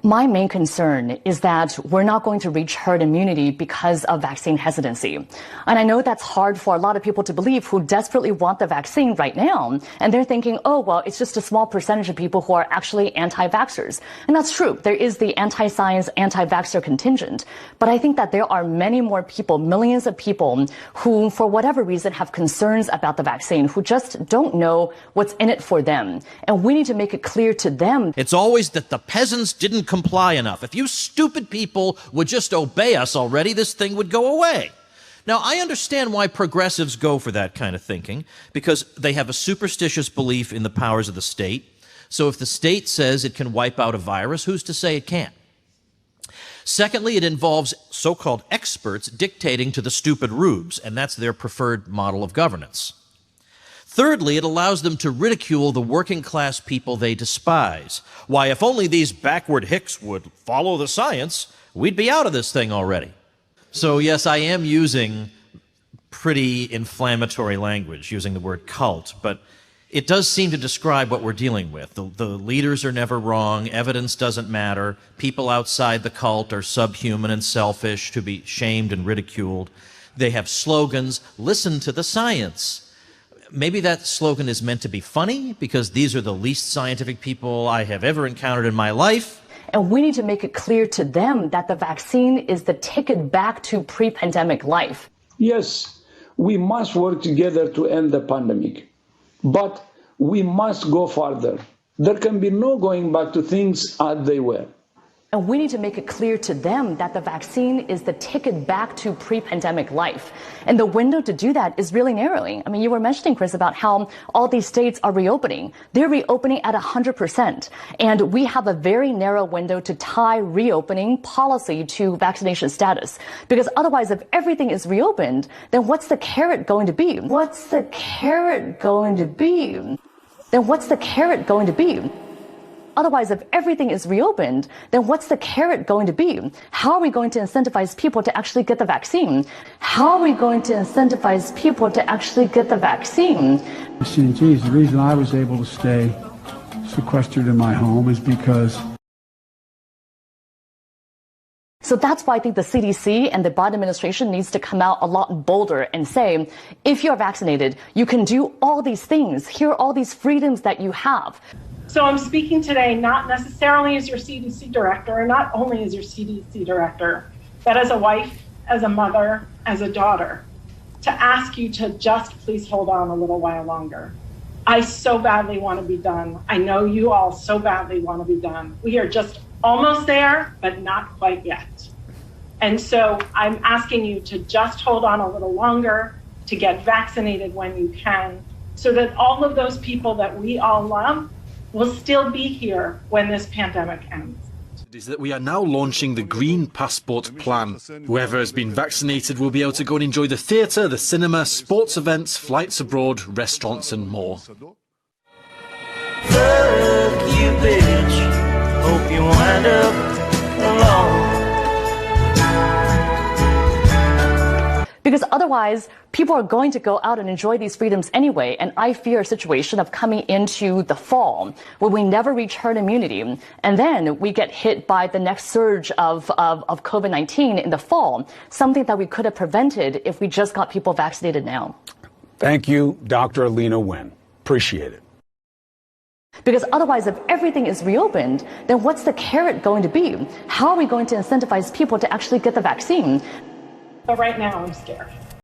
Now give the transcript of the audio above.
My main concern is that we're not going to reach herd immunity because of vaccine hesitancy. And I know that's hard for a lot of people to believe who desperately want the vaccine right now. And they're thinking, oh, well, it's just a small percentage of people who are actually anti-vaxxers. And that's true. There is the anti-science, anti-vaxxer contingent. But I think that there are many more people, millions of people who, for whatever reason, have concerns about the vaccine, who just don't know what's in it for them. And we need to make it clear to them. It's always that the peasants didn't comply enough. If you stupid people would just obey us already, this thing would go away. Now, I understand why progressives go for that kind of thinking, because they have a superstitious belief in the powers of the state. So if the state says it can wipe out a virus, who's to say it can't? Secondly, it involves so-called experts dictating to the stupid rubes, and that's their preferred model of governance. Thirdly, it allows them to ridicule the working-class people they despise. Why, if only these backward hicks would follow the science, we'd be out of this thing already. So yes, I am using pretty inflammatory language, using the word cult, but it does seem to describe what we're dealing with. The leaders are never wrong, evidence doesn't matter, people outside the cult are subhuman and selfish to be shamed and ridiculed. They have slogans, listen to the science. Maybe that slogan is meant to be funny because these are the least scientific people I have ever encountered in my life. And we need to make it clear to them that the vaccine is the ticket back to pre-pandemic life. Yes, we must work together to end the pandemic, but we must go further. There can be no going back to things as they were. And we need to make it clear to them that the vaccine is the ticket back to pre-pandemic life. And the window to do that is really narrowing. I mean, you were mentioning, Chris, about how all these states are reopening. They're reopening at 100%. And we have a very narrow window to tie reopening policy to vaccination status. Because otherwise, if everything is reopened, then what's the carrot going to be? What's the carrot going to be? Then what's the carrot going to be? Otherwise, if everything is reopened, then what's the carrot going to be? How are we going to incentivize people to actually get the vaccine? How are we going to incentivize people to actually get the vaccine? Geez, the reason I was able to stay sequestered in my home is because... So that's why I think the CDC and the Biden administration needs to come out a lot bolder and say, if you're vaccinated, you can do all these things. Here are all these freedoms that you have. So I'm speaking today not necessarily as your CDC director, or not only as your CDC director, but as a wife, as a mother, as a daughter, to ask you to just please hold on a little while longer. I so badly want to be done. I know you all so badly want to be done. We are just almost there, but not quite yet. And so I'm asking you to just hold on a little longer, to get vaccinated when you can, so that all of those people that we all love will still be here when this pandemic ends. Is that we are now launching the Green Passport Plan. Whoever has been vaccinated will be able to go and enjoy the theatre, the cinema, sports events, flights abroad, restaurants and more. Fuck you, bitch. Hope you wind up alone. Because otherwise, people are going to go out and enjoy these freedoms anyway. And I fear a situation of coming into the fall where we never reach herd immunity. And then we get hit by the next surge of COVID-19 in the fall, something that we could have prevented if we just got people vaccinated now. Thank you, Dr. Alina Nguyen. Appreciate it. Because otherwise, if everything is reopened, then what's the carrot going to be? How are we going to incentivize people to actually get the vaccine? But right now, I'm scared.